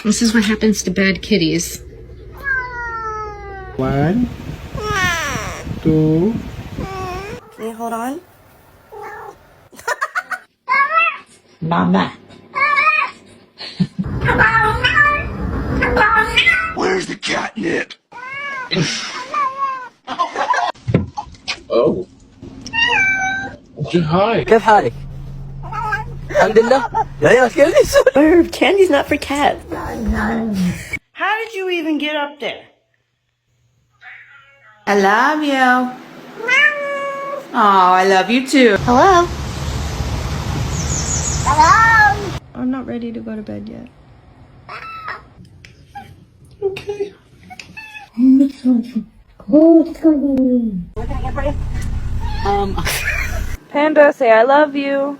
This is what happens to bad kitties. 1, 2. Can you hold on? Mama. Where's the catnip? Oh. Hi. كيف حالك؟ الحمد لله. يا candy. Candy's not for cats. How did you even get up there? I love you. Oh, I love you too. Hello. I'm not ready to go to bed yet. Okay. Panda, say I love you.